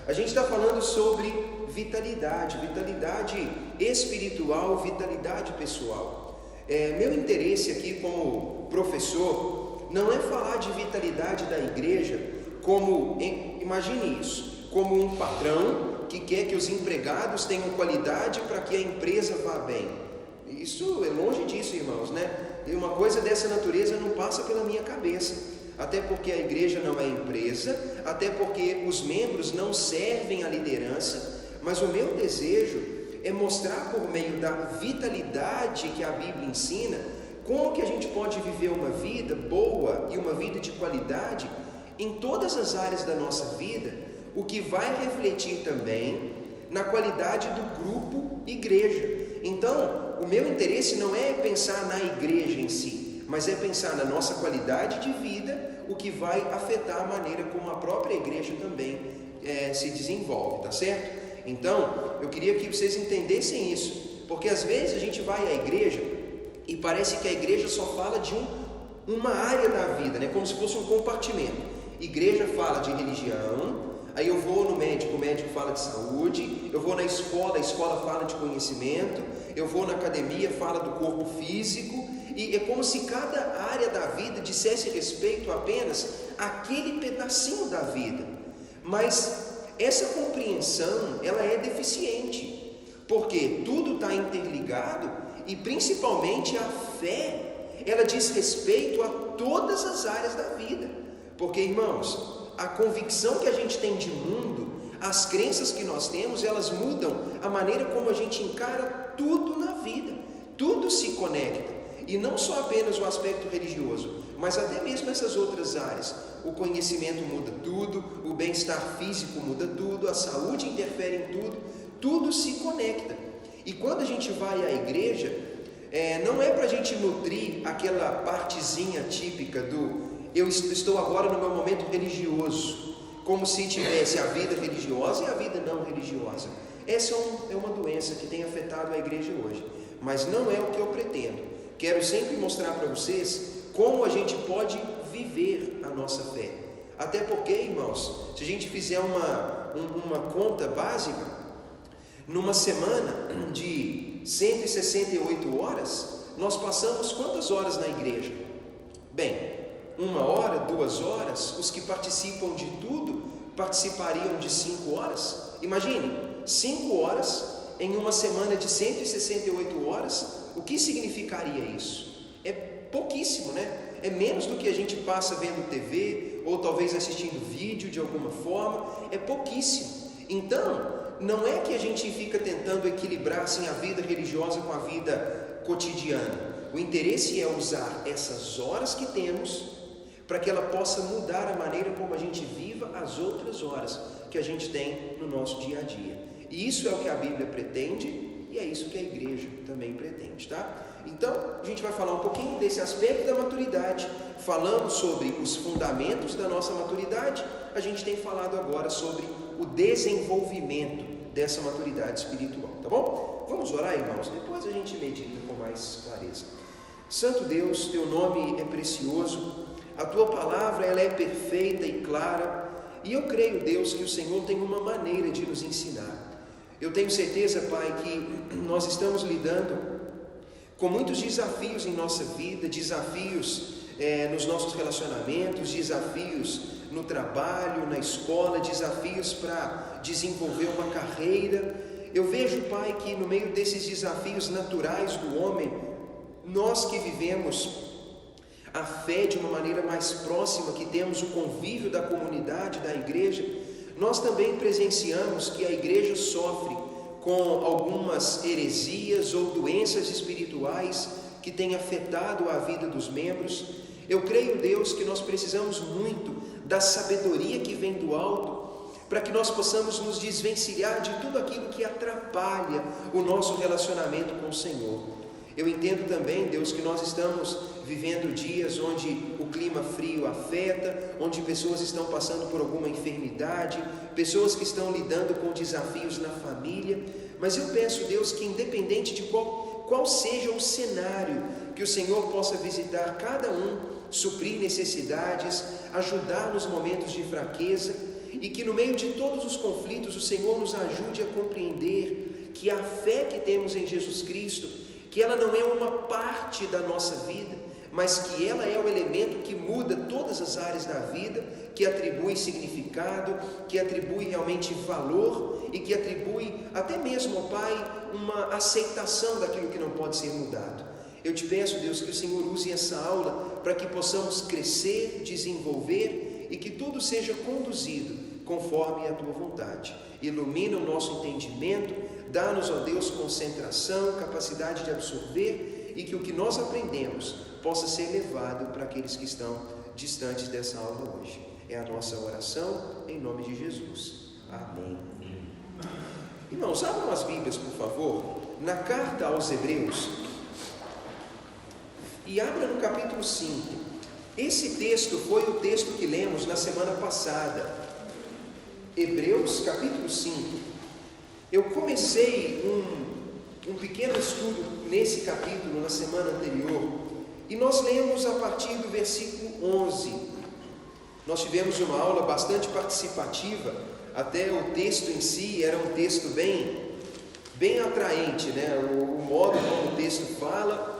A gente está falando sobre vitalidade espiritual, vitalidade pessoal. Meu interesse aqui como professor não é falar de vitalidade da igreja como, imagine isso, como um patrão que quer que os empregados tenham qualidade para que a empresa vá bem. Isso é longe disso, irmãos, né? E uma coisa dessa natureza não passa pela minha cabeça. Até porque a igreja não é empresa, até porque os membros não servem à liderança, mas o meu desejo é mostrar por meio da vitalidade que a Bíblia ensina, como que a gente pode viver uma vida boa e uma vida de qualidade em todas as áreas da nossa vida, o que vai refletir também na qualidade do grupo igreja. Então, o meu interesse não é pensar na igreja em si, mas é pensar na nossa qualidade de vida, o que vai afetar a maneira como a própria igreja também se desenvolve, tá certo? Então, eu queria que vocês entendessem isso, porque às vezes a gente vai à igreja e parece que a igreja só fala de uma área da vida, né? Como se fosse um compartimento. Igreja fala de religião, aí eu vou no médico, o médico fala de saúde, eu vou na escola, a escola fala de conhecimento, eu vou na academia, fala do corpo físico, e é como se cada área da vida dissesse respeito apenas àquele pedacinho da vida. Mas essa compreensão, ela é deficiente, porque tudo está interligado e principalmente a fé, ela diz respeito a todas as áreas da vida. Porque, irmãos, a convicção que a gente tem de mundo, as crenças que nós temos, elas mudam a maneira como a gente encara tudo na vida. Tudo se conecta. E não só apenas o aspecto religioso, mas até mesmo essas outras áreas. O conhecimento muda tudo, o bem-estar físico muda tudo, a saúde interfere em tudo, tudo se conecta. E quando a gente vai à igreja, não é para a gente nutrir aquela partezinha típica do eu estou agora no meu momento religioso, como se tivesse a vida religiosa e a vida não religiosa. Essa é uma doença que tem afetado a igreja hoje, mas não é o que eu pretendo. Quero sempre mostrar para vocês como a gente pode viver a nossa fé. Até porque, irmãos, se a gente fizer uma conta básica, numa semana de 168 horas, nós passamos quantas horas na igreja? Bem, 1 hora, 2 horas, os que participam de tudo participariam de 5 horas. Imagine, 5 horas em uma semana de 168 horas, o que significaria isso? É pouquíssimo, né? É menos do que a gente passa vendo TV, ou talvez assistindo vídeo de alguma forma, é pouquíssimo. Então, não é que a gente fica tentando equilibrar assim, a vida religiosa com a vida cotidiana. O interesse é usar essas horas que temos para que ela possa mudar a maneira como a gente viva as outras horas que a gente tem no nosso dia a dia. E isso é o que a Bíblia pretende e é isso que a igreja também pretende, tá? Então, a gente vai falar um pouquinho desse aspecto da maturidade. Falamos sobre os fundamentos da nossa maturidade, a gente tem falado agora sobre o desenvolvimento dessa maturidade espiritual, tá bom? Vamos orar, irmãos, depois a gente medita com mais clareza. Santo Deus, teu nome é precioso, a tua palavra ela é perfeita e clara, e eu creio, Deus, que o Senhor tem uma maneira de nos ensinar. Eu tenho certeza, Pai, que nós estamos lidando com muitos desafios em nossa vida, desafios nos nossos relacionamentos, desafios no trabalho, na escola, desafios para desenvolver uma carreira. Eu vejo, Pai, que no meio desses desafios naturais do homem, nós que vivemos a fé de uma maneira mais próxima, que temos o convívio da comunidade, da igreja, nós também presenciamos que a igreja sofre com algumas heresias ou doenças espirituais que têm afetado a vida dos membros. Eu creio, Deus, que nós precisamos muito da sabedoria que vem do alto, para que nós possamos nos desvencilhar de tudo aquilo que atrapalha o nosso relacionamento com o Senhor. Eu entendo também, Deus, que nós estamos vivendo dias onde o clima frio afeta, onde pessoas estão passando por alguma enfermidade, pessoas que estão lidando com desafios na família, mas eu peço, Deus, que independente de qual seja o cenário, que o Senhor possa visitar cada um, suprir necessidades, ajudar nos momentos de fraqueza, e que no meio de todos os conflitos o Senhor nos ajude a compreender que a fé que temos em Jesus Cristo, que ela não é uma parte da nossa vida, mas que ela é o elemento que muda todas as áreas da vida, que atribui significado, que atribui realmente valor e que atribui até mesmo, ó Pai, uma aceitação daquilo que não pode ser mudado. Eu te peço, Deus, que o Senhor use essa aula para que possamos crescer, desenvolver e que tudo seja conduzido conforme a Tua vontade. Ilumina o nosso entendimento, dá-nos, ó Deus, concentração, capacidade de absorver e que o que nós aprendemos possa ser levado para aqueles que estão distantes dessa aula hoje. É a nossa oração em nome de Jesus. Amém. Irmãos, abram as Bíblias, por favor, na carta aos Hebreus e abra no capítulo 5. Esse texto foi o texto que lemos na semana passada. Hebreus, capítulo 5. Eu comecei um pequeno estudo nesse capítulo na semana anterior e nós lemos a partir do versículo 11. Nós tivemos uma aula bastante participativa, até o texto em si era um texto bem atraente, né? O modo como o texto fala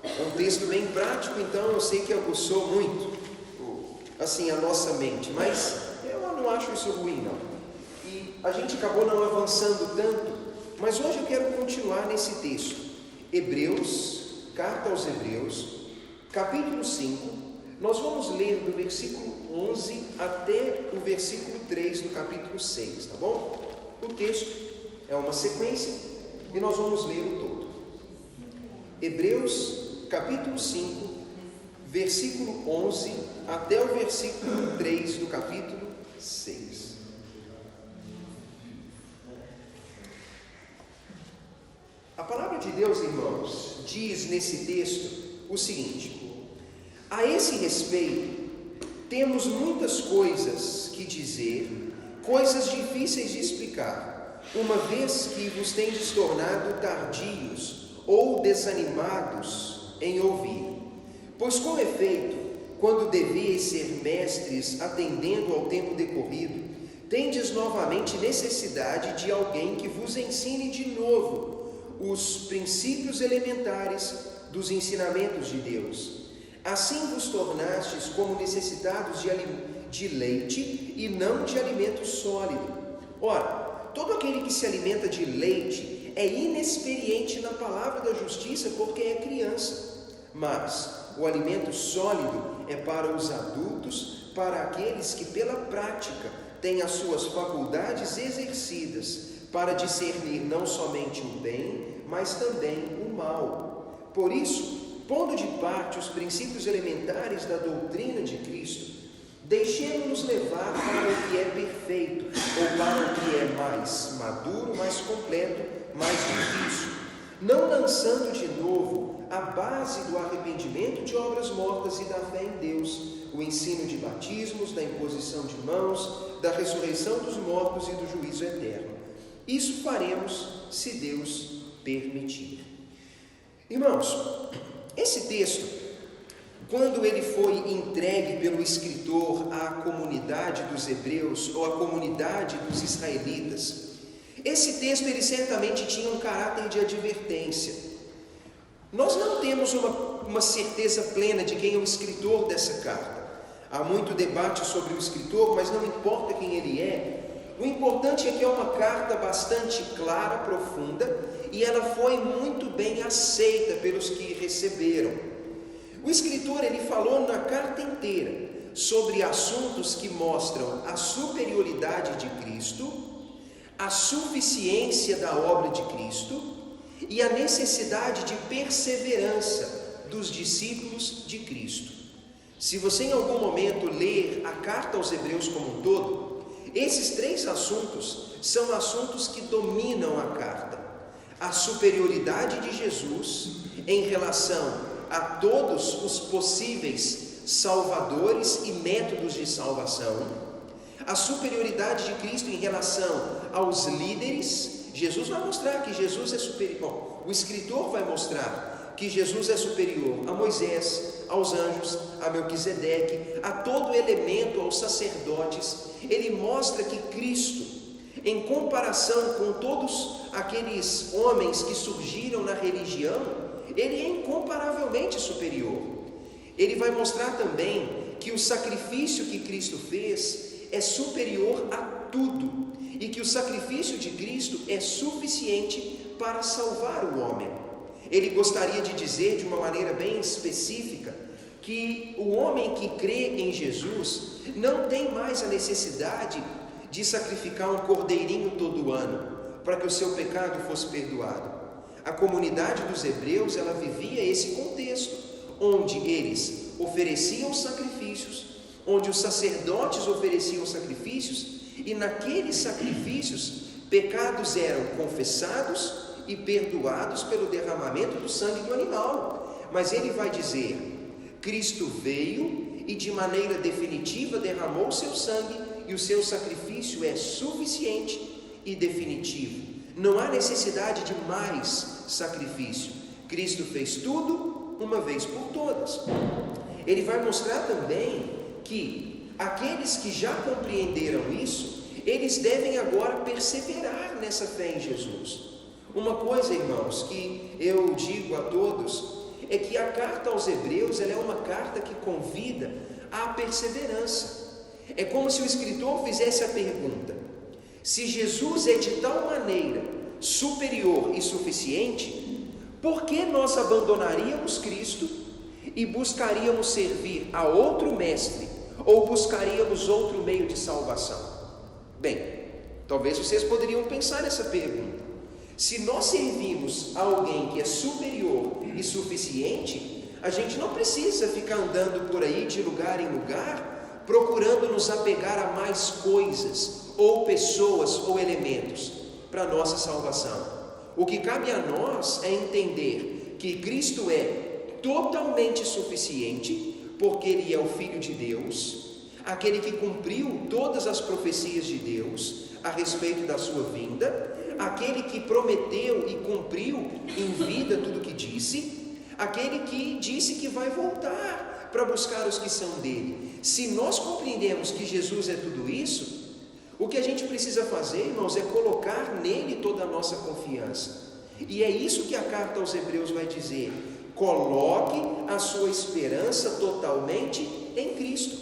é um texto bem prático, então eu sei que aguçou muito assim a nossa mente, mas eu não acho isso ruim, não. E a gente acabou não avançando tanto, mas hoje eu quero continuar nesse texto. Hebreus, carta aos Hebreus, capítulo 5, nós vamos ler do versículo 11 até o versículo 3 do capítulo 6, tá bom? O texto é uma sequência e nós vamos ler o todo. Hebreus, capítulo 5, versículo 11 até o versículo 3 do capítulo 6. A palavra de Deus, irmãos, diz nesse texto o seguinte: a esse respeito, temos muitas coisas que dizer, coisas difíceis de explicar, uma vez que vos tendes tornado tardios ou desanimados em ouvir. Pois com efeito, quando devíeis ser mestres atendendo ao tempo decorrido, tendes novamente necessidade de alguém que vos ensine de novo os princípios elementares dos ensinamentos de Deus. Assim vos tornastes como necessitados de leite e não de alimento sólido. Ora, todo aquele que se alimenta de leite é inexperiente na palavra da justiça, porque é criança. Mas o alimento sólido é para os adultos, para aqueles que pela prática têm as suas faculdades exercidas, para discernir não somente o bem, mas também o mal. Por isso, pondo de parte os princípios elementares da doutrina de Cristo, deixemos-nos levar para o que é perfeito, ou para o que é mais maduro, mais completo, mais difícil, não lançando de novo a base do arrependimento de obras mortas e da fé em Deus, o ensino de batismos, da imposição de mãos, da ressurreição dos mortos e do juízo eterno. Isso faremos se Deus permitir. Irmãos, esse texto, quando ele foi entregue pelo escritor à comunidade dos hebreus ou à comunidade dos israelitas, esse texto ele certamente tinha um caráter de advertência. Nós não temos uma certeza plena de quem é o escritor dessa carta. Há muito debate sobre o escritor, mas não importa quem ele é. O importante é que é uma carta bastante clara, profunda, e ela foi muito bem aceita pelos que receberam. O escritor ele falou na carta inteira sobre assuntos que mostram a superioridade de Cristo, a suficiência da obra de Cristo e a necessidade de perseverança dos discípulos de Cristo. Se você em algum momento ler a carta aos Hebreus como um todo, esses três assuntos são assuntos que dominam a carta. A superioridade de Jesus em relação a todos os possíveis salvadores e métodos de salvação, a superioridade de Cristo em relação aos líderes. Jesus vai mostrar que Jesus é superior. O escritor vai mostrar que Jesus é superior a Moisés, aos anjos, a Melquisedeque, a todo elemento, aos sacerdotes. Ele mostra que Cristo, em comparação com todos aqueles homens que surgiram na religião, ele é incomparavelmente superior. Ele vai mostrar também que o sacrifício que Cristo fez é superior a tudo e que o sacrifício de Cristo é suficiente para salvar o homem. Ele gostaria de dizer de uma maneira bem específica que o homem que crê em Jesus não tem mais a necessidade de sacrificar um cordeirinho todo ano para que o seu pecado fosse perdoado. A comunidade dos hebreus, ela vivia esse contexto, onde eles ofereciam sacrifícios, onde os sacerdotes ofereciam sacrifícios, e naqueles sacrifícios, pecados eram confessados e perdoados pelo derramamento do sangue do animal. Mas ele vai dizer, Cristo veio e de maneira definitiva derramou o seu sangue, e o seu sacrifício é suficiente e definitivo. Não há necessidade de mais sacrifício. Cristo fez tudo uma vez por todas. Ele vai mostrar também que aqueles que já compreenderam isso, eles devem agora perseverar nessa fé em Jesus. Uma coisa, irmãos, que eu digo a todos, é que a carta aos Hebreus, ela é uma carta que convida à perseverança. É como se o escritor fizesse a pergunta: se Jesus é de tal maneira superior e suficiente, por que nós abandonaríamos Cristo e buscaríamos servir a outro mestre, ou buscaríamos outro meio de salvação? Bem, talvez vocês poderiam pensar nessa pergunta. Se nós servimos a alguém que é superior e suficiente, a gente não precisa ficar andando por aí de lugar em lugar, procurando nos apegar a mais coisas, ou pessoas, ou elementos, para a nossa salvação. O que cabe a nós é entender que Cristo é totalmente suficiente, porque Ele é o Filho de Deus, aquele que cumpriu todas as profecias de Deus a respeito da sua vinda, aquele que prometeu e cumpriu em vida tudo o que disse, aquele que disse que vai voltar para buscar os que são dele. Se nós compreendemos que Jesus é tudo isso, o que a gente precisa fazer, irmãos, é colocar nele toda a nossa confiança. E é isso que a carta aos Hebreus vai dizer: coloque a sua esperança totalmente em Cristo.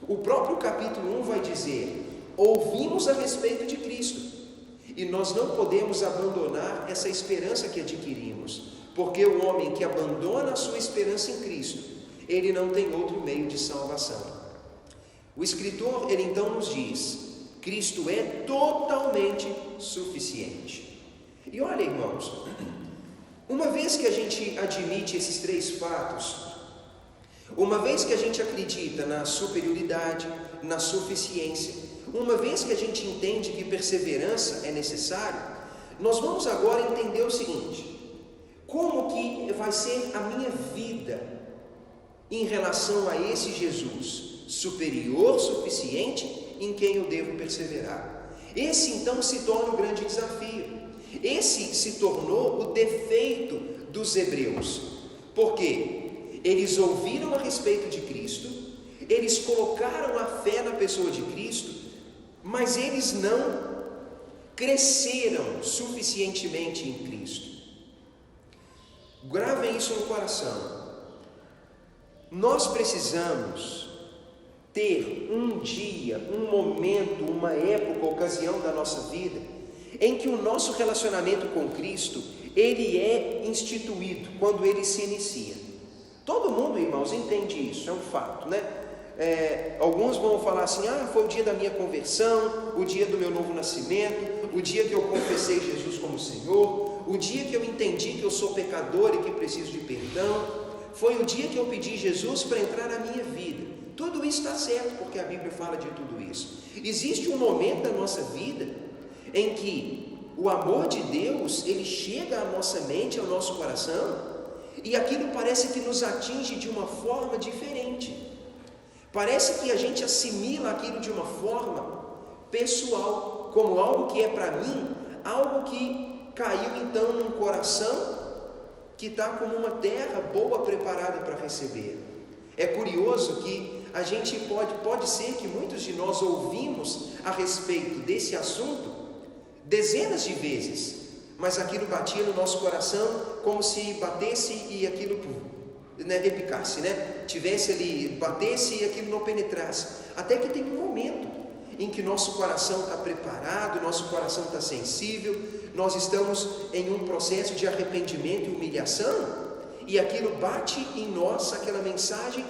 O próprio capítulo 1 vai dizer: ouvimos a respeito de Cristo, e nós não podemos abandonar essa esperança que adquirimos, porque o homem que abandona a sua esperança em Cristo, ele não tem outro meio de salvação. O escritor, ele então nos diz: Cristo é totalmente suficiente. E olha, irmãos, uma vez que a gente admite esses três fatos, uma vez que a gente acredita na superioridade, na suficiência, uma vez que a gente entende que perseverança é necessário, nós vamos agora entender o seguinte: como que vai ser a minha vida em relação a esse Jesus superior, suficiente, em quem eu devo perseverar? Esse então se torna o grande desafio. Esse se tornou o defeito dos hebreus. Por quê? Eles ouviram a respeito de Cristo, eles colocaram a fé na pessoa de Cristo, mas eles não cresceram suficientemente em Cristo. Gravem isso no coração. Nós precisamos ter um dia, um momento, uma época, ocasião da nossa vida em que o nosso relacionamento com Cristo, ele é instituído, quando ele se inicia. Todo mundo, irmãos, entende isso, é um fato, né? Alguns vão falar assim: foi o dia da minha conversão, o dia do meu novo nascimento, o dia que eu confessei Jesus como Senhor, o dia que eu entendi que eu sou pecador e que preciso de perdão, foi o dia que eu pedi Jesus para entrar na minha vida. Tudo isso está certo, porque a Bíblia fala de tudo isso. Existe um momento da nossa vida em que o amor de Deus, ele chega à nossa mente, ao nosso coração, e aquilo parece que nos atinge de uma forma diferente. Parece que a gente assimila aquilo de uma forma pessoal, como algo que é para mim, algo que caiu então num coração que está como uma terra boa preparada para receber. É curioso que a gente pode ser que muitos de nós ouvimos a respeito desse assunto dezenas de vezes, mas aquilo batia no nosso coração como se batesse e aquilo repicasse, tivesse ali, batesse e aquilo não penetrasse, até que tem um momento em que nosso coração está preparado, nosso coração está sensível, nós estamos em um processo de arrependimento e humilhação, e aquilo bate em nós, aquela mensagem,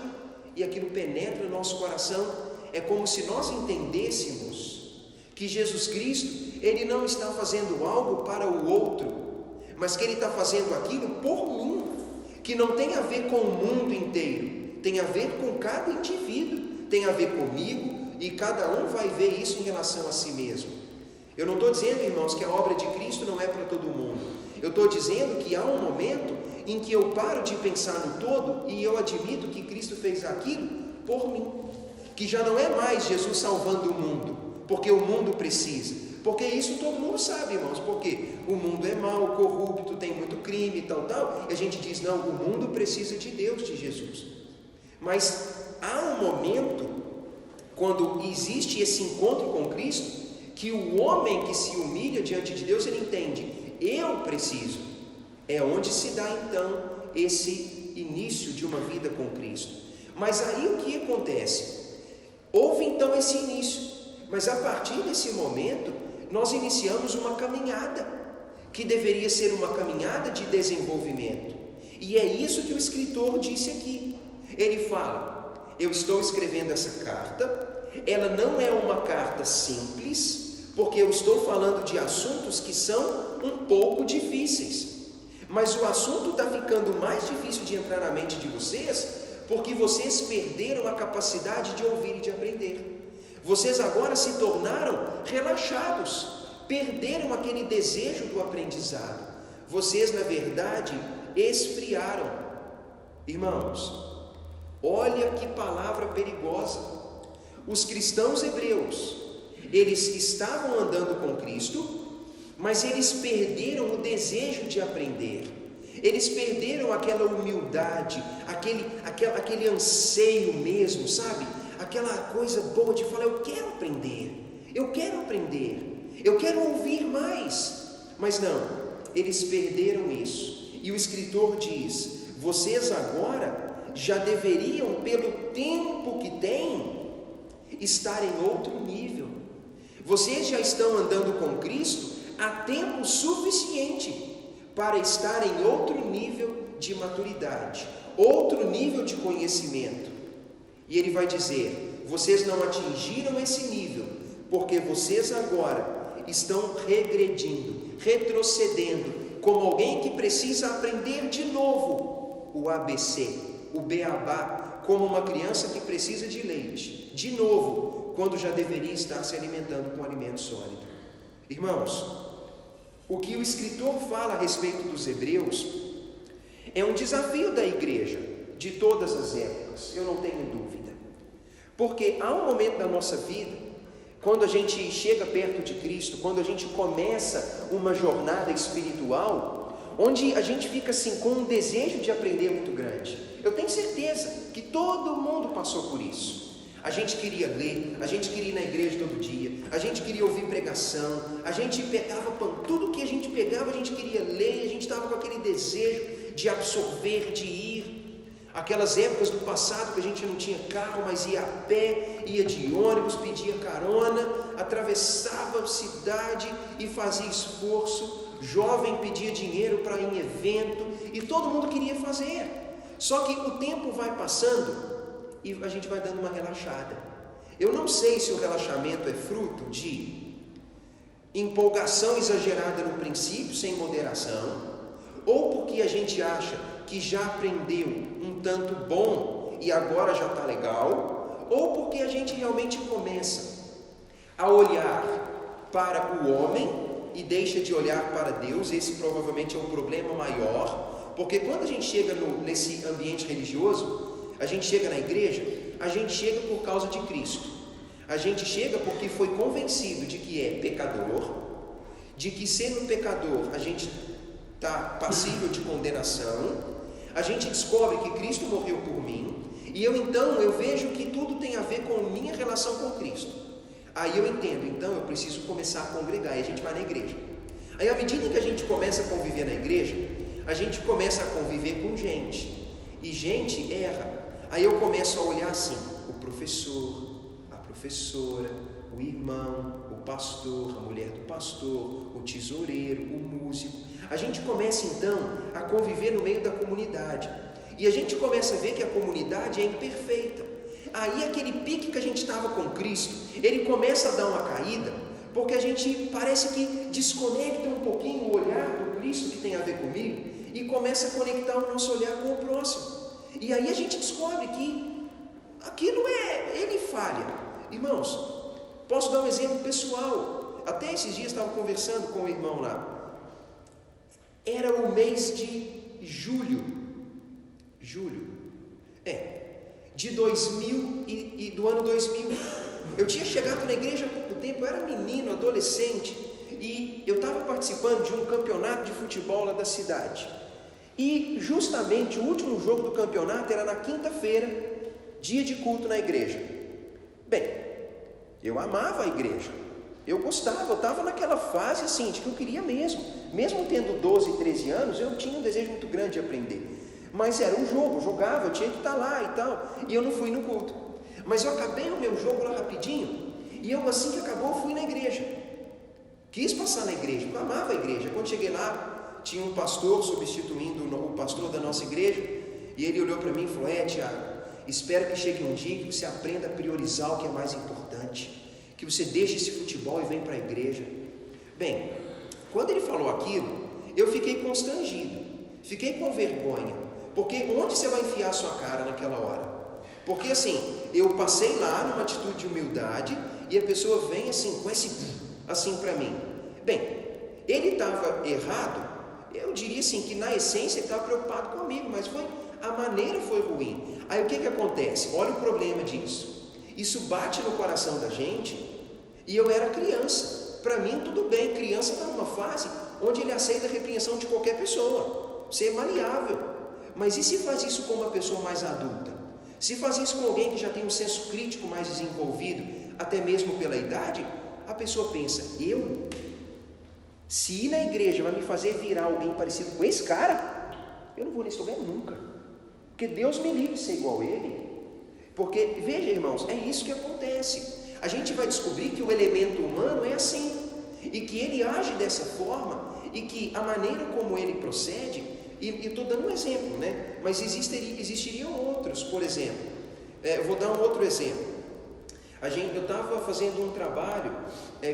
e aquilo penetra no nosso coração. É como se nós entendêssemos que Jesus Cristo, Ele não está fazendo algo para o outro, mas que Ele está fazendo aquilo por mim, que não tem a ver com o mundo inteiro, tem a ver com cada indivíduo, tem a ver comigo, e cada um vai ver isso em relação a si mesmo. Eu não estou dizendo, irmãos, que a obra de Cristo não é para todo mundo. Eu estou dizendo que há um momento em que eu paro de pensar no todo e eu admito que Cristo fez aquilo por mim, que já não é mais Jesus salvando o mundo, porque o mundo precisa, porque isso todo mundo sabe, irmãos, porque o mundo é mau, corrupto, tem muito crime e tal, e a gente diz, não, o mundo precisa de Deus, de Jesus. Mas há um momento, quando existe esse encontro com Cristo, que o homem que se humilha diante de Deus, ele entende, eu preciso. É onde se dá então esse início de uma vida com Cristo. Mas aí o que acontece? Houve então esse início, mas a partir desse momento nós iniciamos uma caminhada, que deveria ser uma caminhada de desenvolvimento. E é isso que o escritor disse aqui. Ele fala, eu estou escrevendo essa carta, ela não é uma carta simples, porque eu estou falando de assuntos que são um pouco difíceis. Mas o assunto está ficando mais difícil de entrar na mente de vocês, porque vocês perderam a capacidade de ouvir e de aprender. Vocês agora se tornaram relaxados, perderam aquele desejo do aprendizado. Vocês, na verdade, esfriaram. Irmãos, olha que palavra perigosa. Os cristãos hebreus, eles estavam andando com Cristo, mas eles perderam o desejo de aprender. Eles perderam aquela humildade, aquele anseio mesmo, sabe? Aquela coisa boa de falar, eu quero aprender, eu quero ouvir mais. Mas não, eles perderam isso. E o escritor diz, vocês agora já deveriam, pelo tempo que têm, estar em outro nível. Vocês já estão andando com Cristo há tempo suficiente para estar em outro nível de maturidade, outro nível de conhecimento. E ele vai dizer, vocês não atingiram esse nível, porque vocês agora estão regredindo, retrocedendo, como alguém que precisa aprender de novo o ABC, o beabá, como uma criança que precisa de leite, de novo, quando já deveria estar se alimentando com alimento sólido. Irmãos, o que o escritor fala a respeito dos hebreus é um desafio da igreja de todas as épocas, eu não tenho dúvida. Porque há um momento da nossa vida, quando a gente chega perto de Cristo, quando a gente começa uma jornada espiritual, onde a gente fica assim com um desejo de aprender muito grande. Eu tenho certeza que todo mundo passou por isso. A gente queria ler, a gente queria ir na igreja todo dia, a gente queria ouvir pregação, a gente pegava pão, tudo que a gente pegava a gente queria ler, a gente estava com aquele desejo de absorver, de ir. Aquelas épocas do passado que a gente não tinha carro, mas ia a pé, ia de ônibus, pedia carona, atravessava a cidade e fazia esforço, jovem pedia dinheiro para ir em evento, e todo mundo queria fazer. Só que o tempo vai passando e a gente vai dando uma relaxada. Eu não sei se o relaxamento é fruto de empolgação exagerada no princípio, sem moderação, ou porque a gente acha que já aprendeu um tanto bom e agora já está legal, ou porque a gente realmente começa a olhar para o homem e deixa de olhar para Deus. Esse provavelmente é um problema maior, porque quando a gente chega nesse ambiente religioso, a gente chega na igreja, a gente chega por causa de Cristo. A gente chega porque foi convencido de que é pecador, de que sendo pecador a gente está passível de condenação. a gente descobre que Cristo morreu por mim, e eu vejo que tudo tem a ver com minha relação com Cristo. Aí eu entendo, então eu preciso começar a congregar, e a gente vai na igreja. Aí à medida que a gente começa a conviver na igreja, a gente começa a conviver com gente, e gente erra. Aí eu começo a olhar assim, o professor, a professora, o irmão, o pastor, a mulher do pastor, o tesoureiro, o músico. A gente começa então a conviver no meio da comunidade, e a gente começa a ver que a comunidade é imperfeita. Aí aquele pique que a gente estava com Cristo, ele começa a dar uma caída, porque a gente parece que desconecta um pouquinho o olhar do Cristo que tem a ver comigo, e começa a conectar o nosso olhar com o próximo. E aí a gente descobre que aquilo ele falha. Irmãos, posso dar um exemplo pessoal. Até esses dias estava conversando com o irmão lá. Era o mês de julho de 2000 e do ano 2000. Eu tinha chegado na igreja há pouco tempo, eu era menino, adolescente, e eu estava participando de um campeonato de futebol lá da cidade. E justamente o último jogo do campeonato era na quinta-feira, dia de culto na igreja. Bem, eu amava a igreja, eu gostava, eu estava naquela fase assim, de que eu queria mesmo tendo 12, 13 anos, eu tinha um desejo muito grande de aprender. Mas era um jogo, eu jogava, eu tinha que estar lá e tal, e eu não fui no culto. Mas eu acabei o meu jogo lá rapidinho, e eu assim que acabou, eu fui na igreja. Quis passar na igreja, porque eu amava a igreja. Quando cheguei lá, tinha um pastor substituindo o pastor da nossa igreja, e ele olhou para mim e falou: Tiago, espero que chegue um dia que você aprenda a priorizar o que é mais importante, que você deixe esse futebol e venha para a igreja. Bem, quando ele falou aquilo, eu fiquei constrangido, fiquei com vergonha, porque onde você vai enfiar a sua cara naquela hora? Porque assim, eu passei lá numa atitude de humildade, e a pessoa vem assim, com esse assim para mim. Bem, ele estava errado, eu diria assim, que na essência ele estava preocupado comigo, mas a maneira foi ruim. Aí o que acontece? Olha o problema disso. Isso bate no coração da gente, e eu era criança. Para mim tudo bem, criança está numa fase onde ele aceita a repreensão de qualquer pessoa, ser maleável. Mas e se faz isso com uma pessoa mais adulta? Se faz isso com alguém que já tem um senso crítico mais desenvolvido, até mesmo pela idade, a pessoa pensa: se ir na igreja vai me fazer virar alguém parecido com esse cara, eu não vou nesse lugar nunca, porque Deus me livre de ser igual a ele. Porque, veja irmãos, é isso que acontece. A gente vai descobrir que o elemento humano é assim, e que ele age dessa forma, e que a maneira como ele procede, e estou dando um exemplo, né? Mas existiriam outros. Por exemplo, vou dar um outro exemplo. Eu estava fazendo um trabalho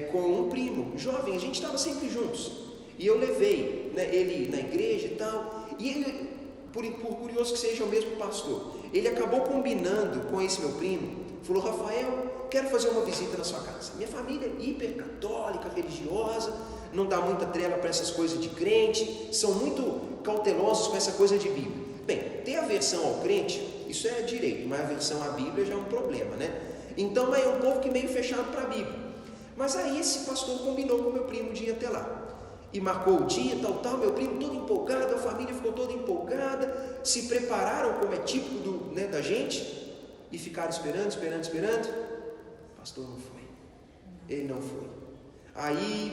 com um primo jovem, a gente estava sempre juntos, e eu levei, né, ele na igreja e tal, e ele, por curioso que seja o mesmo pastor, ele acabou combinando com esse meu primo, falou: Rafael, quero fazer uma visita na sua casa. Minha família é hiper católica, religiosa, não dá muita trela para essas coisas de crente, são muito cautelosos com essa coisa de Bíblia. Bem, ter aversão ao crente, isso é direito, mas aversão à Bíblia já é um problema, né? Então é um povo que meio fechado para a Bíblia. Mas aí esse pastor combinou com meu primo de ir até lá, e marcou o dia, tal, meu primo todo empolgado, a família ficou toda empolgada, se prepararam como é típico da gente, e ficaram esperando. O pastor não foi, ele não foi. Aí,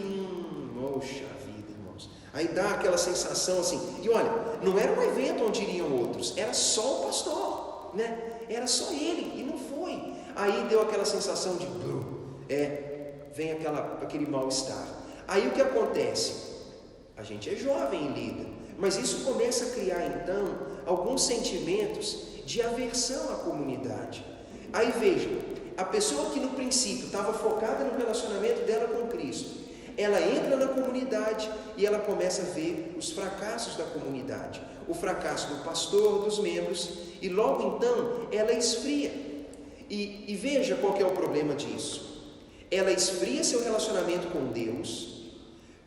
poxa vida, irmãos, aí dá aquela sensação assim, e olha, não era um evento onde iriam outros, era só o pastor, né? Era só ele, e não foi. Aí deu aquela sensação de vem aquele mal-estar. Aí o que acontece? A gente é jovem e lida, mas isso começa a criar então alguns sentimentos de aversão à comunidade. Aí veja, a pessoa que no princípio estava focada no relacionamento dela com Cristo, ela entra na comunidade e ela começa a ver os fracassos da comunidade, o fracasso do pastor, dos membros, e logo então ela esfria. E veja qual que é o problema disso. Ela esfria seu relacionamento com Deus,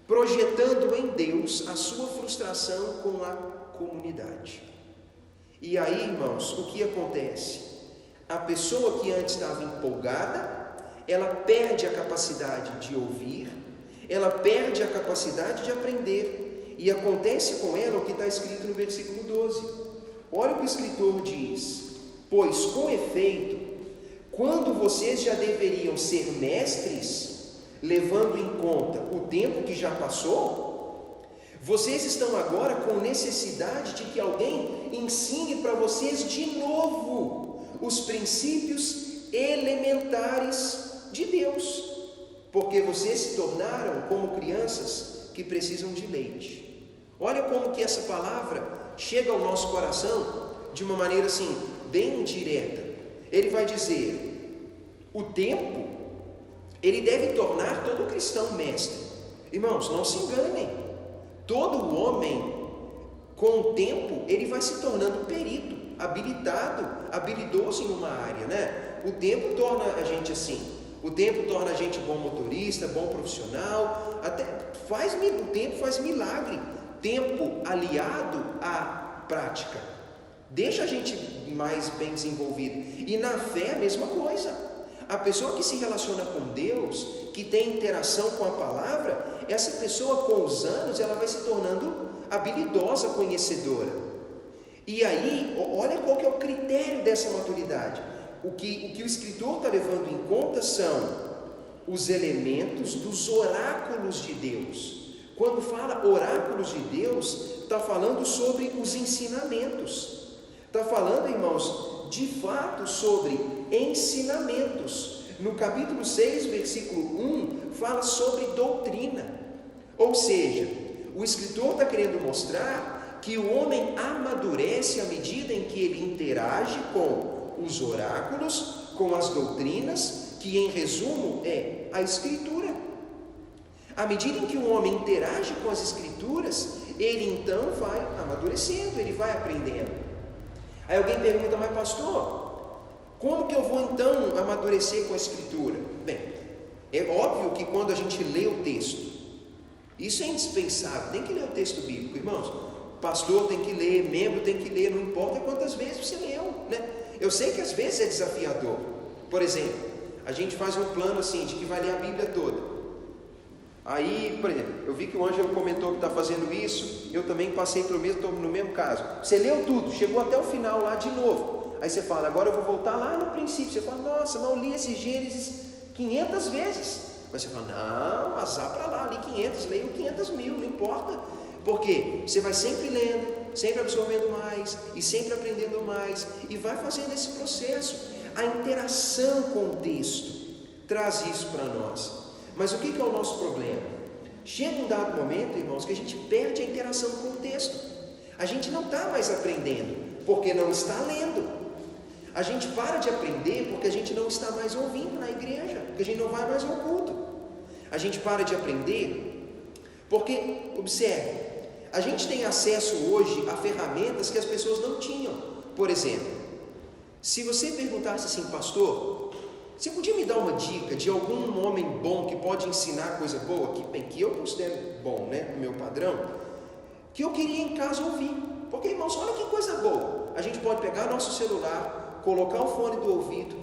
projetando em Deus a sua frustração com a comunidade. E aí, irmãos, o que acontece? A pessoa que antes estava empolgada, ela perde a capacidade de ouvir, ela perde a capacidade de aprender, e acontece com ela o que está escrito no versículo 12: Olha o que o escritor diz: pois com efeito, quando vocês já deveriam ser mestres, levando em conta o tempo que já passou, vocês estão agora com necessidade de que alguém ensine para vocês de novo os princípios elementares de Deus, porque vocês se tornaram como crianças que precisam de leite. Olha como que essa palavra chega ao nosso coração de uma maneira assim, bem direta. Ele vai dizer: o tempo, ele deve tornar todo cristão mestre. Irmãos, não se enganem. Todo homem, com o tempo, ele vai se tornando perito, habilidoso em uma área, né? O tempo torna a gente assim. O tempo torna a gente bom motorista, bom profissional. O tempo faz milagre. Tempo aliado à prática deixa a gente mais bem desenvolvido. E na fé a mesma coisa. A pessoa que se relaciona com Deus, que tem interação com a palavra, essa pessoa com os anos ela vai se tornando habilidosa, conhecedora. E aí, olha qual que é o critério dessa maturidade. O que o escritor está levando em conta são os elementos dos oráculos de Deus. Quando fala oráculos de Deus, está falando sobre os ensinamentos. Está falando, irmãos, de fato sobre ensinamentos. No capítulo 6, versículo 1, fala sobre doutrina. Ou seja, o escritor está querendo mostrar que o homem amadurece à medida em que ele interage com os oráculos, com as doutrinas, que em resumo é a Escritura. À medida em que o homem interage com as Escrituras, ele então vai amadurecendo, ele vai aprendendo. Aí alguém pergunta: mas pastor, como que eu vou então amadurecer com a Escritura? Bem, é óbvio que quando a gente lê o texto, isso é indispensável, tem que ler o texto bíblico, irmãos. Pastor tem que ler, membro tem que ler, não importa quantas vezes você leu, né? Eu sei que às vezes é desafiador. Por exemplo, a gente faz um plano assim, de que vai ler a Bíblia toda. Aí, por exemplo, eu vi que o Ângelo comentou que está fazendo isso, eu também passei pelo mesmo, estou no mesmo caso. Você leu tudo, chegou até o final lá de novo. Aí você fala: agora eu vou voltar lá no princípio. Você fala: nossa, mas eu li esse Gênesis 500 vezes. Mas você fala: não, azar para lá, li 500, leio 500 mil, não importa. Porque você vai sempre lendo, sempre absorvendo mais e sempre aprendendo mais, e vai fazendo esse processo. A interação com o texto traz isso para nós. Mas o que é o nosso problema? Chega um dado momento, irmãos, que a gente perde a interação com o texto. A gente não está mais aprendendo porque não está lendo. A gente para de aprender porque a gente não está mais ouvindo na igreja, porque a gente não vai mais ao culto. A gente para de aprender porque, observe, a gente tem acesso hoje a ferramentas que as pessoas não tinham. Por exemplo, se você perguntasse assim: pastor, você podia me dar uma dica de algum homem bom que pode ensinar coisa boa, que eu considero bom, né, no meu padrão, que eu queria em casa ouvir? Porque, irmãos, olha que coisa boa. A gente pode pegar nosso celular, colocar o fone do ouvido,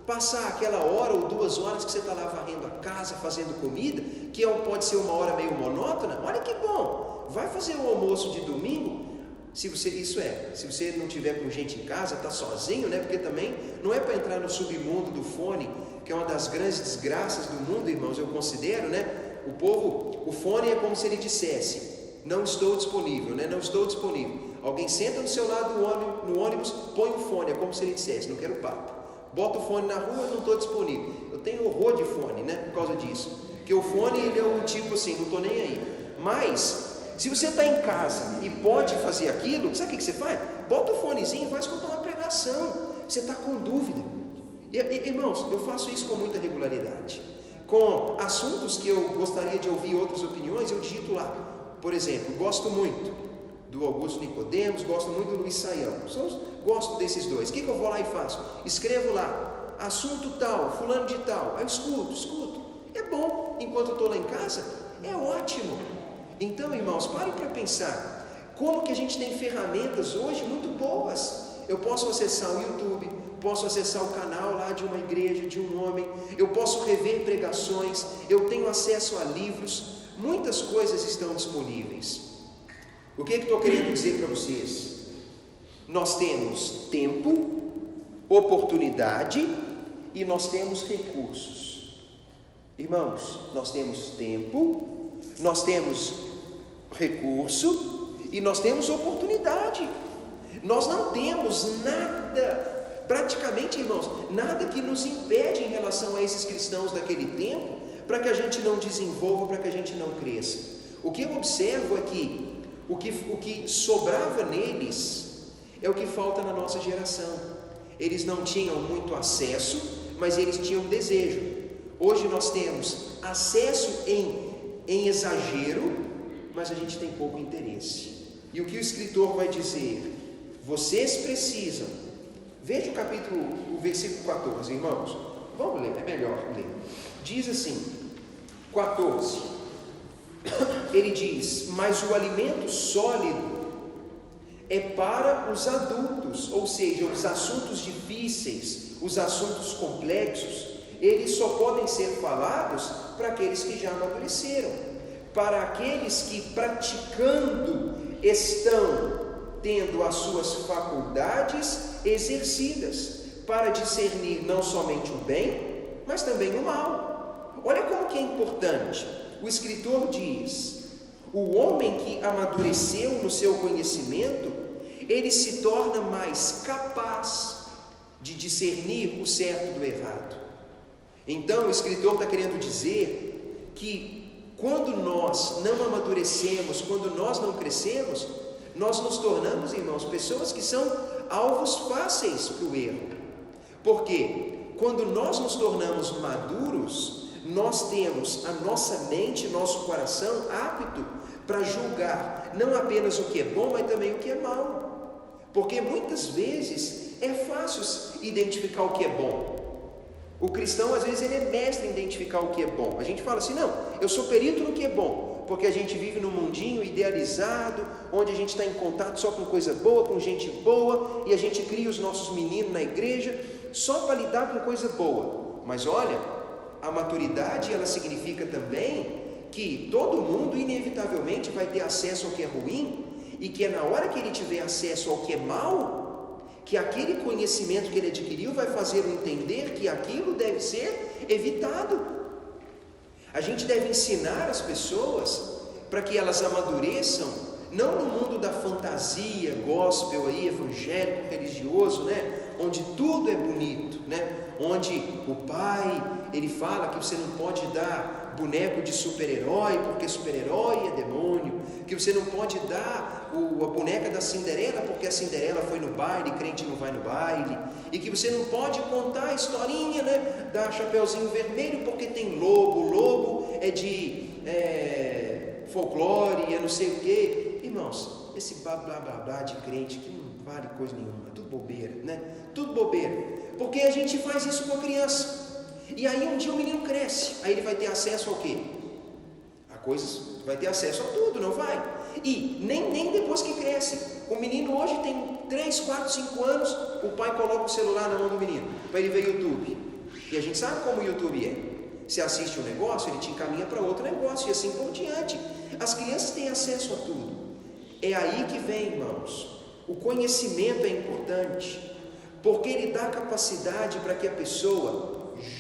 passar aquela hora ou 2 horas que você está lá varrendo a casa, fazendo comida, que pode ser uma hora meio monótona. Olha que bom. Vai fazer o almoço de domingo, se você não tiver com gente em casa, está sozinho, né? Porque também não é para entrar no submundo do fone, que é uma das grandes desgraças do mundo, irmãos, eu considero, né? O fone é como se ele dissesse: não estou disponível, né? Não estou disponível. Alguém senta do seu lado no ônibus, põe o fone, é como se ele dissesse: não quero papo. Bota o fone na rua, não estou disponível. Eu tenho horror de fone, né? Por causa disso. Porque o fone, ele é um tipo assim, não estou nem aí. Mas se você está em casa e pode fazer aquilo, sabe o que você faz? Bota o fonezinho e vai escutar uma pregação. Você está com dúvida. Irmãos, eu faço isso com muita regularidade. Com assuntos que eu gostaria de ouvir outras opiniões, eu digito lá. Por exemplo, gosto muito do Augusto Nicodemos, gosto muito do Luiz Saião. Gosto desses dois. O que eu vou lá e faço? Escrevo lá: assunto tal, fulano de tal. Aí eu escuto. É bom. Enquanto eu estou lá em casa, é ótimo. Então, irmãos, parem para pensar como que a gente tem ferramentas hoje muito boas. Eu posso acessar o YouTube, posso acessar o canal lá de uma igreja, de um homem, eu posso rever pregações, eu tenho acesso a livros, muitas coisas estão disponíveis. O que estou querendo dizer para vocês? Nós temos tempo, oportunidade e nós temos recursos. Irmãos, nós temos tempo, nós temos recurso e nós temos oportunidade. Nós não temos nada, praticamente, irmãos, nada que nos impede em relação a esses cristãos daquele tempo, para que a gente não desenvolva, para que a gente não cresça. O que eu observo é que o que sobrava neles é o que falta na nossa geração. Eles não tinham muito acesso, mas eles tinham desejo. Hoje nós temos acesso em exagero, mas a gente tem pouco interesse. E o que o escritor vai dizer? Vocês precisam. Veja o versículo 14, irmãos. Vamos ler, é melhor ler. Diz assim, 14. Ele diz: mas o alimento sólido é para os adultos, ou seja, os assuntos difíceis, os assuntos complexos, eles só podem ser falados para aqueles que já amadureceram, para aqueles que praticando estão tendo as suas faculdades exercidas, para discernir não somente o bem, mas também o mal. Olha como que é importante. O escritor diz: o homem que amadureceu no seu conhecimento, ele se torna mais capaz de discernir o certo do errado. Então o escritor está querendo dizer que quando nós não amadurecemos, quando nós não crescemos, nós nos tornamos, irmãos, pessoas que são alvos fáceis para o erro. Porque quando nós nos tornamos maduros, nós temos a nossa mente, nosso coração apto para julgar não apenas o que é bom, mas também o que é mal. Porque muitas vezes é fácil identificar o que é bom. O cristão, às vezes, ele é mestre em identificar o que é bom. A gente fala assim: não, eu sou perito no que é bom, porque a gente vive num mundinho idealizado, onde a gente está em contato só com coisa boa, com gente boa, e a gente cria os nossos meninos na igreja só para lidar com coisa boa. Mas olha, a maturidade, ela significa também que todo mundo inevitavelmente vai ter acesso ao que é ruim, e que é na hora que ele tiver acesso ao que é mal, que aquele conhecimento que ele adquiriu vai fazê-lo entender que aquilo deve ser evitado. A gente deve ensinar as pessoas para que elas amadureçam, não no mundo da fantasia, gospel aí, evangélico, religioso, né? Onde tudo é bonito, né? Onde o pai, ele fala que você não pode dar boneco de super-herói, porque super-herói é demônio, que você não pode dar a boneca da Cinderela, porque a Cinderela foi no baile, crente não vai no baile, e que você não pode contar a historinha, né, da Chapeuzinho Vermelho, porque tem lobo, lobo é de folclore, é não sei o que. Irmãos, esse blá blá blá blá de crente que não vale coisa nenhuma, tudo bobeira, né? Tudo bobeira, porque a gente faz isso com a criança. E aí um dia o menino cresce, aí ele vai ter acesso ao quê? A coisas, vai ter acesso a tudo, não vai? E nem depois que cresce. O menino hoje tem 3, 4, 5 anos, o pai coloca o celular na mão do menino, para ele ver YouTube. E a gente sabe como o YouTube é. Você assiste um negócio, ele te encaminha para outro negócio, e assim por diante. As crianças têm acesso a tudo. É aí que vem, irmãos, o conhecimento é importante, porque ele dá capacidade para que a pessoa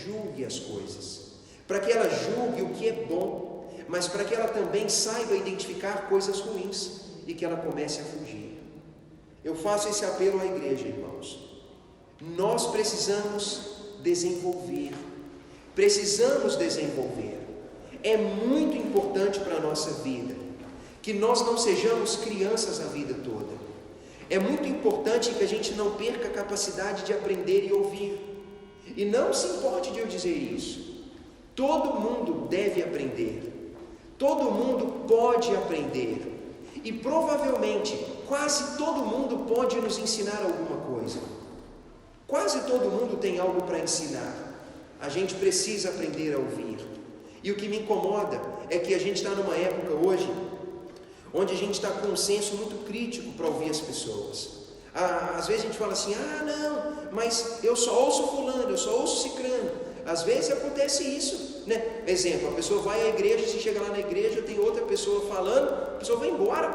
julgue as coisas, para que ela julgue o que é bom, mas para que ela também saiba identificar coisas ruins e que ela comece a fugir. Eu faço esse apelo à igreja, irmãos. Nós precisamos desenvolver. É muito importante para a nossa vida que nós não sejamos crianças a vida toda. É muito importante que a gente não perca a capacidade de aprender e ouvir. E não se importe de eu dizer isso. Todo mundo deve aprender. Todo mundo pode aprender. E provavelmente, quase todo mundo pode nos ensinar alguma coisa. Quase todo mundo tem algo para ensinar. A gente precisa aprender a ouvir. E o que me incomoda é que a gente está numa época hoje onde a gente está com um senso muito crítico para ouvir as pessoas. Às vezes a gente fala assim: não, mas eu só ouço fulano, eu só ouço cicrano. Às vezes acontece isso, né? Exemplo, a pessoa vai à igreja, se chega lá na igreja, tem outra pessoa falando, a pessoa vai embora.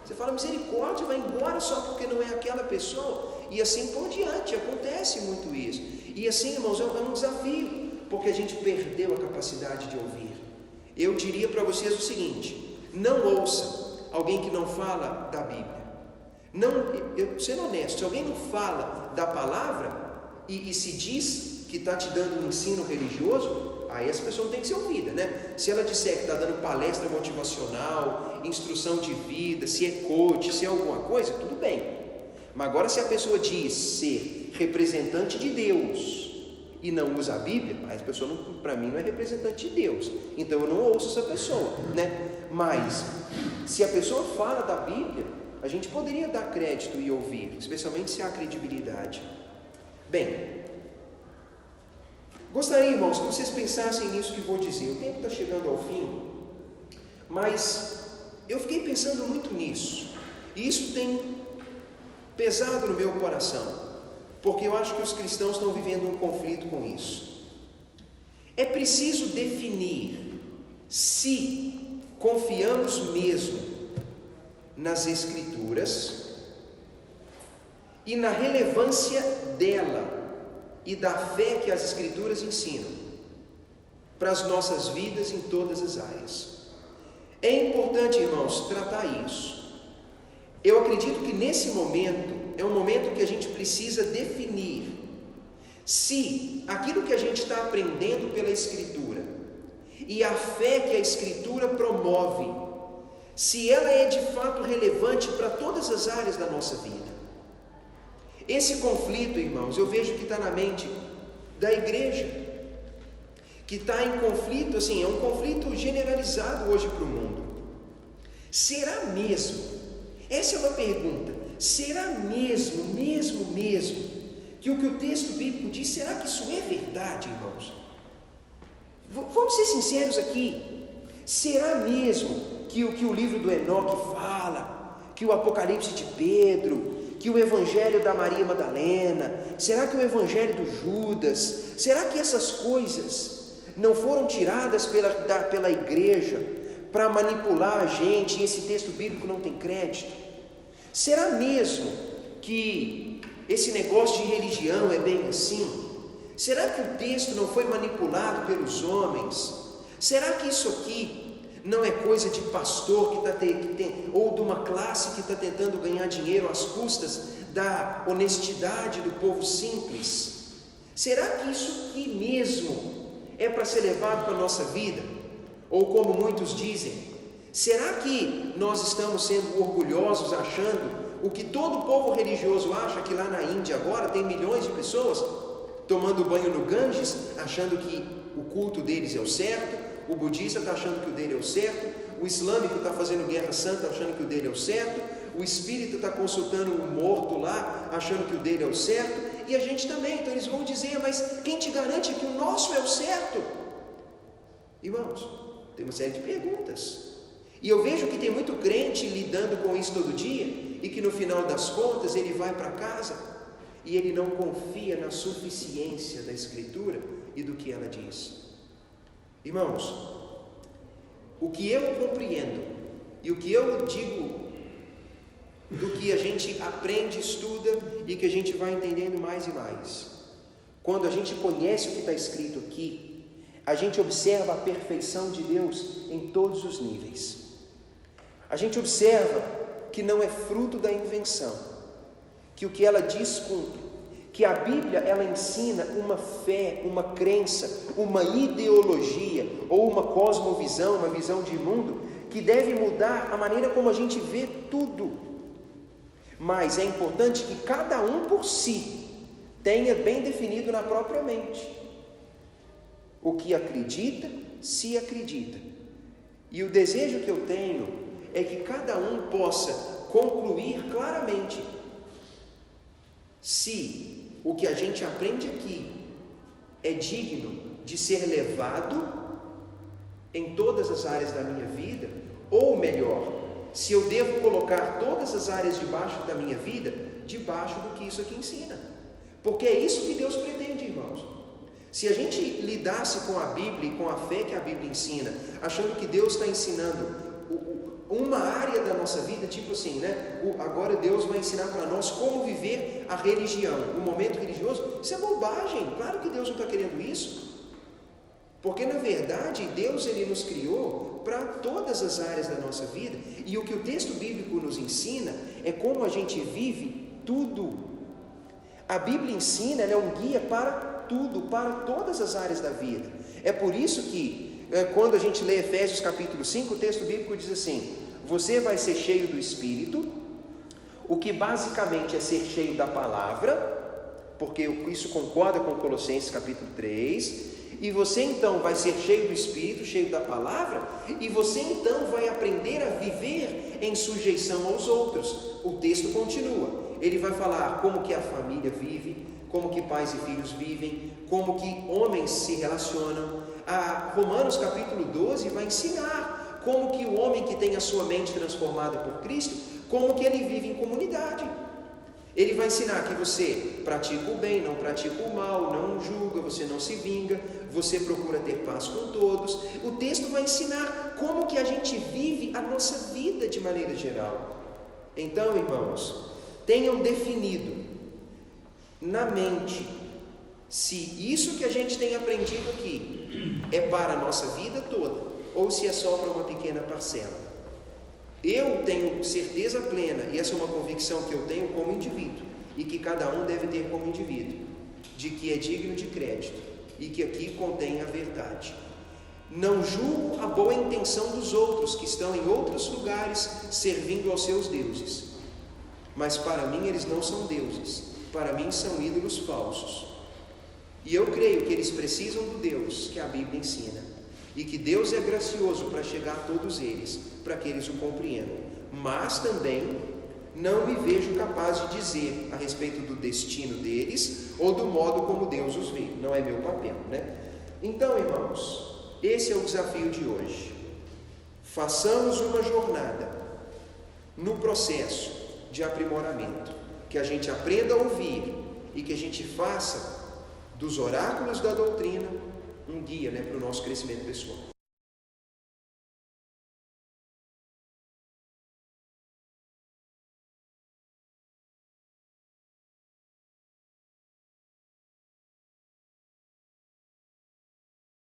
Você fala, misericórdia, vai embora só porque não é aquela pessoa. E assim por diante, acontece muito isso. E assim, irmãos, é um desafio, porque a gente perdeu a capacidade de ouvir. Eu diria para vocês o seguinte: não ouça alguém que não fala da Bíblia. Sendo honesto, se alguém não fala da palavra e se diz que está te dando um ensino religioso, aí essa pessoa não tem que ser ouvida, né? Se ela disser que está dando palestra motivacional, instrução de vida, se é coach, se é alguma coisa, tudo bem. Mas agora, se a pessoa diz ser representante de Deus e não usa a Bíblia, aí essa pessoa, para mim, não é representante de Deus. Então eu não ouço essa pessoa, né? Mas se a pessoa fala da Bíblia, a gente poderia dar crédito e ouvir, especialmente se há credibilidade. Bem, gostaria, irmãos, que vocês pensassem nisso que vou dizer. O tempo está chegando ao fim, mas eu fiquei pensando muito nisso, e isso tem pesado no meu coração, porque eu acho que os cristãos estão vivendo um conflito com isso. É preciso definir se confiamos mesmo nas Escrituras e na relevância dela e da fé que as Escrituras ensinam para as nossas vidas em todas as áreas. É importante, irmãos, tratar isso. Eu acredito que nesse momento é um momento que a gente precisa definir se aquilo que a gente está aprendendo pela Escritura e a fé que a Escritura promove, se ela é de fato relevante para todas as áreas da nossa vida. Esse conflito, irmãos, eu vejo que está na mente da igreja, que está em conflito, assim, é um conflito generalizado hoje para o mundo. Será mesmo? Essa é uma pergunta. Será mesmo que o texto bíblico diz, será que isso é verdade, irmãos? Vamos ser sinceros aqui. Será mesmo que o livro do Enoque fala, que o Apocalipse de Pedro, que o Evangelho da Maria Madalena, será que o Evangelho do Judas, será que essas coisas não foram tiradas pela igreja para manipular a gente e esse texto bíblico não tem crédito? Será mesmo que esse negócio de religião é bem assim? Será que o texto não foi manipulado pelos homens? Será que isso aqui não é coisa de pastor ou de uma classe que está tentando ganhar dinheiro às custas da honestidade do povo simples? Será que isso aqui mesmo é para ser levado para a nossa vida? Ou como muitos dizem, será que nós estamos sendo orgulhosos achando o que todo povo religioso acha, que lá na Índia agora tem milhões de pessoas tomando banho no Ganges, achando que o culto deles é o certo? O budista está achando que o dele é o certo, o islâmico está fazendo guerra santa achando que o dele é o certo, o espírita está consultando o morto lá achando que o dele é o certo, e a gente também. Então eles vão dizer, mas quem te garante que o nosso é o certo? Irmãos, tem uma série de perguntas, e eu vejo que tem muito crente lidando com isso todo dia, e que no final das contas ele vai para casa e ele não confia na suficiência da Escritura e do que ela diz. Irmãos, o que eu compreendo e o que eu digo do que a gente aprende, estuda e que a gente vai entendendo mais e mais, quando a gente conhece o que está escrito aqui, a gente observa a perfeição de Deus em todos os níveis. A gente observa que não é fruto da invenção, que o que ela diz cumpre, que a Bíblia ela ensina uma fé, uma crença, uma ideologia ou uma cosmovisão, uma visão de mundo que deve mudar a maneira como a gente vê tudo. Mas é importante que cada um por si tenha bem definido na própria mente o que acredita, se acredita. E o desejo que eu tenho é que cada um possa concluir claramente se o que a gente aprende aqui é digno de ser levado em todas as áreas da minha vida, ou melhor, se eu devo colocar todas as áreas debaixo da minha vida, debaixo do que isso aqui ensina. Porque é isso que Deus pretende, irmãos. Se a gente lidasse com a Bíblia e com a fé que a Bíblia ensina, achando que Deus está ensinando uma área da nossa vida, tipo assim, né? Agora Deus vai ensinar para nós como viver a religião, o momento religioso. Isso é bobagem, claro que Deus não está querendo isso. Porque na verdade Deus ele nos criou para todas as áreas da nossa vida, e o que o texto bíblico nos ensina é como a gente vive tudo. A Bíblia ensina, ela é um guia para tudo, para todas as áreas da vida. É por isso que quando a gente lê Efésios capítulo 5, o texto bíblico diz assim: você vai ser cheio do Espírito, o que basicamente é ser cheio da palavra, porque isso concorda com Colossenses capítulo 3, e você então vai ser cheio do Espírito, cheio da palavra, e você então vai aprender a viver em sujeição aos outros. O texto continua, ele vai falar como que a família vive, como que pais e filhos vivem, como que homens se relacionam. Romanos capítulo 12 vai ensinar como que o homem que tem a sua mente transformada por Cristo, como que ele vive em comunidade. Ele vai ensinar que você pratica o bem, não pratica o mal, não julga, você não se vinga, você procura ter paz com todos. O texto vai ensinar como que a gente vive a nossa vida de maneira geral. Então, irmãos, tenham definido na mente se isso que a gente tem aprendido aqui é para a nossa vida toda, ou se é só para uma pequena parcela. Eu tenho certeza plena, e essa é uma convicção que eu tenho como indivíduo, e que cada um deve ter como indivíduo, de que é digno de crédito, e que aqui contém a verdade. Não julgo a boa intenção dos outros, que estão em outros lugares, servindo aos seus deuses. Mas para mim eles não são deuses, para mim são ídolos falsos. E eu creio que eles precisam do Deus que a Bíblia ensina, e que Deus é gracioso para chegar a todos eles, para que eles o compreendam. Mas também não me vejo capaz de dizer a respeito do destino deles, ou do modo como Deus os vê. Não é meu papel, né? Então, irmãos, esse é o desafio de hoje. Façamos uma jornada no processo de aprimoramento, que a gente aprenda a ouvir e que a gente faça dos oráculos da doutrina um guia, para o nosso crescimento pessoal.